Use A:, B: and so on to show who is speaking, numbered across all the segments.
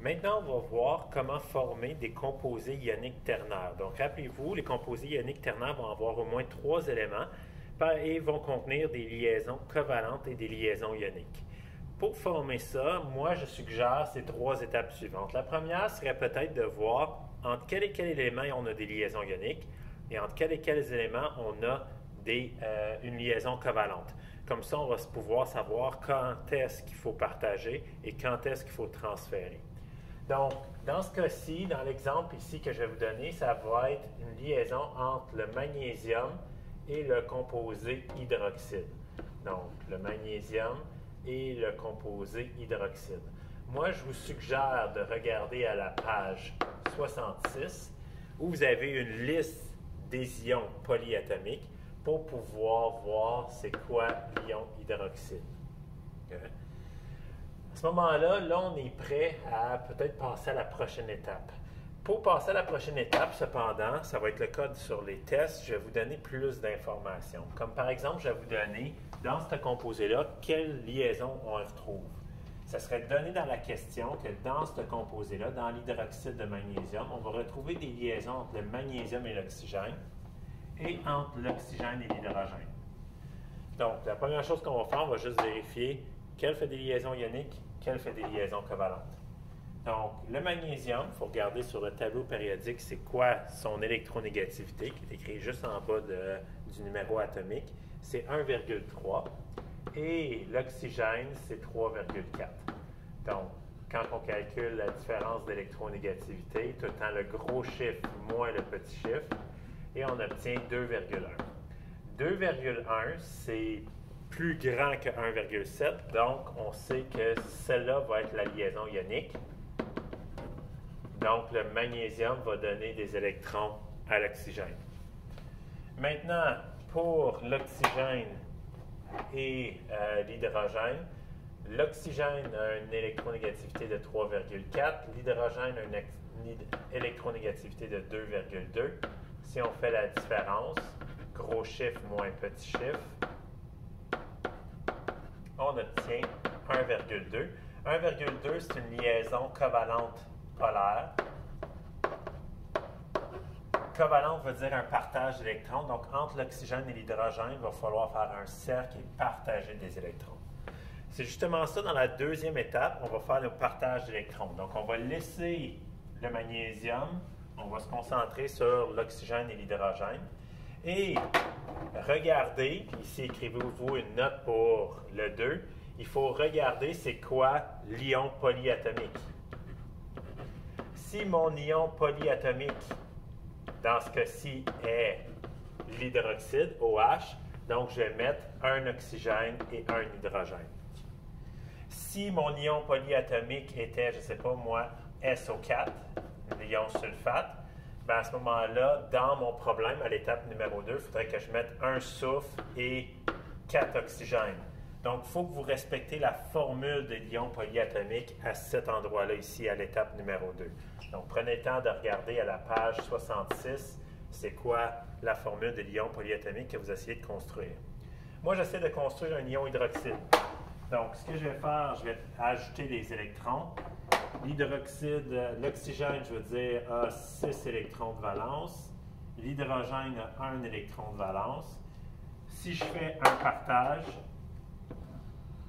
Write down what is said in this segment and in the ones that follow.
A: Maintenant, on va voir comment former des composés ioniques ternaires. Donc, rappelez-vous, les composés ioniques ternaires vont avoir au moins 3 éléments et vont contenir des liaisons covalentes et des liaisons ioniques. Pour former ça, moi, je suggère ces 3 étapes suivantes. La première serait peut-être de voir entre quel et quel élément on a des liaisons ioniques et entre quels et quels éléments on a une liaison covalente. Comme ça, on va pouvoir savoir quand est-ce qu'il faut partager et quand est-ce qu'il faut transférer. Donc, dans ce cas-ci, dans l'exemple ici que je vais vous donner, ça va être une liaison entre le magnésium et le composé hydroxyde. Donc, le magnésium et le composé hydroxyde. Moi, je vous suggère de regarder à la page 66 où vous avez une liste des ions polyatomiques pour pouvoir voir c'est quoi l'ion hydroxyde. Okay. À ce moment-là, on est prêt à peut-être passer à la prochaine étape. Pour passer à la prochaine étape, cependant, ça va être le cas sur les tests, je vais vous donner plus d'informations. Comme par exemple, je vais vous donner, dans ce composé-là, quelle liaison on retrouve. Ça serait donné dans la question que dans ce composé-là, dans l'hydroxyde de magnésium, on va retrouver des liaisons entre le magnésium et l'oxygène et entre l'oxygène et l'hydrogène. Donc, la première chose qu'on va faire, on va juste vérifier quelle fait des liaisons ioniques, quelle fait des liaisons covalentes. Donc, le magnésium, il faut regarder sur le tableau périodique, c'est quoi son électronégativité, qui est écrit juste en bas du numéro atomique, c'est 1,3. Et l'oxygène, c'est 3,4. Donc, quand on calcule la différence d'électronégativité, tout le temps le gros chiffre moins le petit chiffre, et on obtient 2,1. 2,1, c'est plus grand que 1,7, donc on sait que celle-là va être la liaison ionique. Donc, le magnésium va donner des électrons à l'oxygène. Maintenant, pour l'oxygène et l'hydrogène, l'oxygène a une électronégativité de 3,4, l'hydrogène a une électronégativité de 2,2. Si on fait la différence, gros chiffre moins petit chiffre, on obtient 1,2. 1,2, c'est une liaison covalente polaire. Covalente veut dire un partage d'électrons. Donc, entre l'oxygène et l'hydrogène, il va falloir faire un cercle et partager des électrons. C'est justement ça, dans la deuxième étape, on va faire le partage d'électrons. Donc, on va laisser le magnésium, on va se concentrer sur l'oxygène et l'hydrogène. Et regardez, ici écrivez-vous une note pour le 2, il faut regarder c'est quoi l'ion polyatomique. Si mon ion polyatomique, dans ce cas-ci, est l'hydroxyde, OH, donc je vais mettre un oxygène et un hydrogène. Si mon ion polyatomique était, je ne sais pas moi, SO4, l'ion sulfate, bien à ce moment-là, dans mon problème, à l'étape numéro 2, il faudrait que je mette un soufre et 4 oxygènes. Donc, il faut que vous respectez la formule de l'ion polyatomique à cet endroit-là, ici, à l'étape numéro 2. Donc, prenez le temps de regarder à la page 66, c'est quoi la formule de l'ion polyatomique que vous essayez de construire. Moi, j'essaie de construire un ion hydroxyde. Donc, ce que je vais faire, je vais ajouter des électrons. L'hydroxyde, l'oxygène, je veux dire, a 6 électrons de valence. L'hydrogène a 1 électron de valence. Si je fais un partage,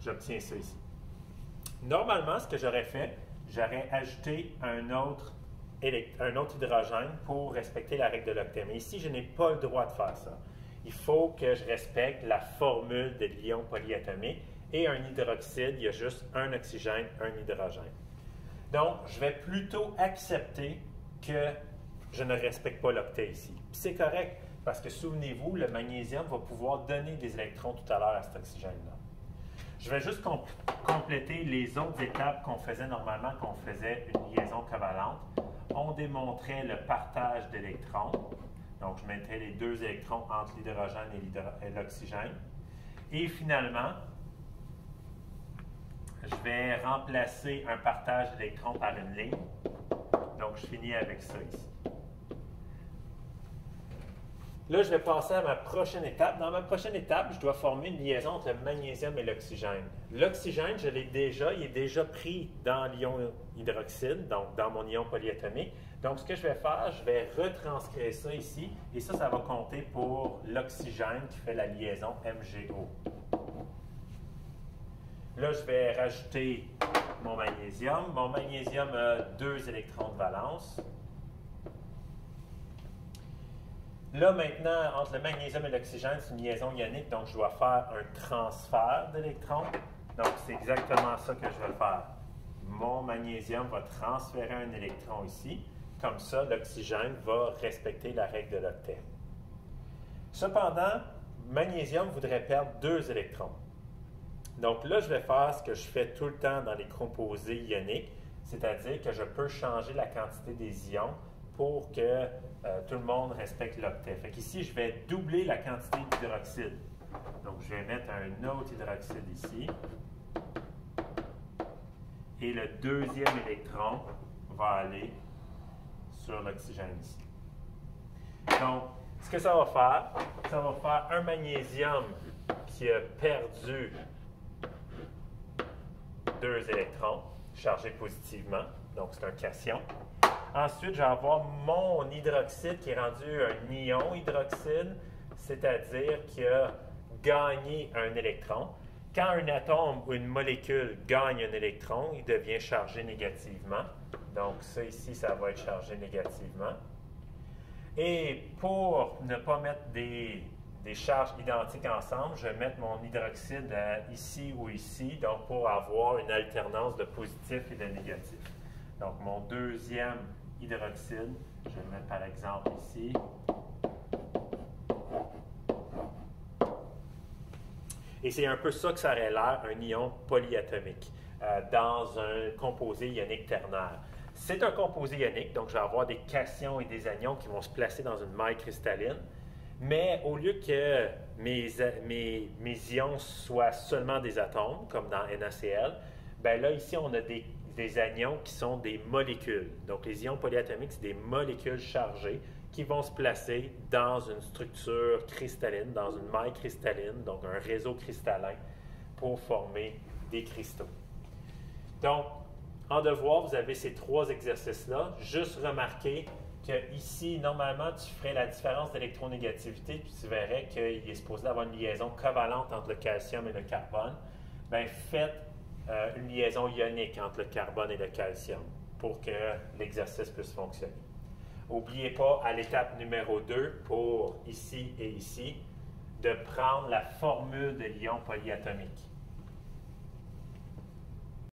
A: j'obtiens ça ici. Normalement, ce que j'aurais fait, j'aurais ajouté un autre hydrogène pour respecter la règle de l'octet. Mais ici, je n'ai pas le droit de faire ça. Il faut que je respecte la formule de l'ion polyatomique et un hydroxyde, il y a juste un oxygène, un hydrogène. Donc, je vais plutôt accepter que je ne respecte pas l'octet ici. C'est correct, parce que souvenez-vous, le magnésium va pouvoir donner des électrons tout à l'heure à cet oxygène-là. Je vais juste compléter les autres étapes qu'on faisait normalement, qu'on faisait une liaison covalente. On démontrait le partage d'électrons. Donc, je mettrais les 2 électrons entre l'hydrogène et l'oxygène. Et finalement, je vais remplacer un partage d'électrons par une ligne. Donc, je finis avec ça ici. Là, je vais passer à ma prochaine étape. Dans ma prochaine étape, je dois former une liaison entre le magnésium et l'oxygène. L'oxygène, je l'ai déjà, il est déjà pris dans l'ion hydroxyde, donc dans mon ion polyatomique. Donc, ce que je vais faire, je vais retranscrire ça ici, et ça va compter pour l'oxygène qui fait la liaison MgO. Là, je vais rajouter mon magnésium. Mon magnésium a 2 électrons de valence. Là, maintenant, entre le magnésium et l'oxygène, c'est une liaison ionique, donc je dois faire un transfert d'électrons. Donc, c'est exactement ça que je vais faire. Mon magnésium va transférer un électron ici. Comme ça, l'oxygène va respecter la règle de l'octet. Cependant, magnésium voudrait perdre 2 électrons. Donc là, je vais faire ce que je fais tout le temps dans les composés ioniques, c'est-à-dire que je peux changer la quantité des ions pour que tout le monde respecte l'octet. Fait qu'ici, je vais doubler la quantité d'hydroxyde. Donc, je vais mettre un autre hydroxyde ici. Et le deuxième électron va aller sur l'oxygène ici. Donc, ce que ça va faire un magnésium qui a perdu 2 électrons chargés positivement. Donc, c'est un cation. Ensuite, je vais avoir mon hydroxyde qui est rendu un ion hydroxyde, c'est-à-dire qu'il a gagné un électron. Quand un atome ou une molécule gagne un électron, il devient chargé négativement. Donc, ça ici, ça va être chargé négativement. Et pour ne pas mettre des charges identiques ensemble, je vais mettre mon hydroxyde ici ou ici, donc pour avoir une alternance de positif et de négatif. Donc, mon deuxième hydroxyde, je vais le mettre par exemple ici. Et c'est un peu ça que ça aurait l'air, un ion polyatomique dans un composé ionique ternaire. C'est un composé ionique, donc je vais avoir des cations et des anions qui vont se placer dans une maille cristalline. Mais au lieu que mes ions soient seulement des atomes, comme dans NaCl, bien là, ici, on a des anions qui sont des molécules. Donc, les ions polyatomiques, c'est des molécules chargées qui vont se placer dans une structure cristalline, dans une maille cristalline, donc un réseau cristallin, pour former des cristaux. Donc, en devoir, vous avez ces 3 exercices-là. Juste remarquez que ici, normalement, tu ferais la différence d'électronégativité, puis tu verrais qu'il est supposé avoir une liaison covalente entre le calcium et le carbone. Bien, faites une liaison ionique entre le carbone et le calcium pour que l'exercice puisse fonctionner. N'oubliez pas, à l'étape numéro 2, pour ici et ici, de prendre la formule de l'ion polyatomique.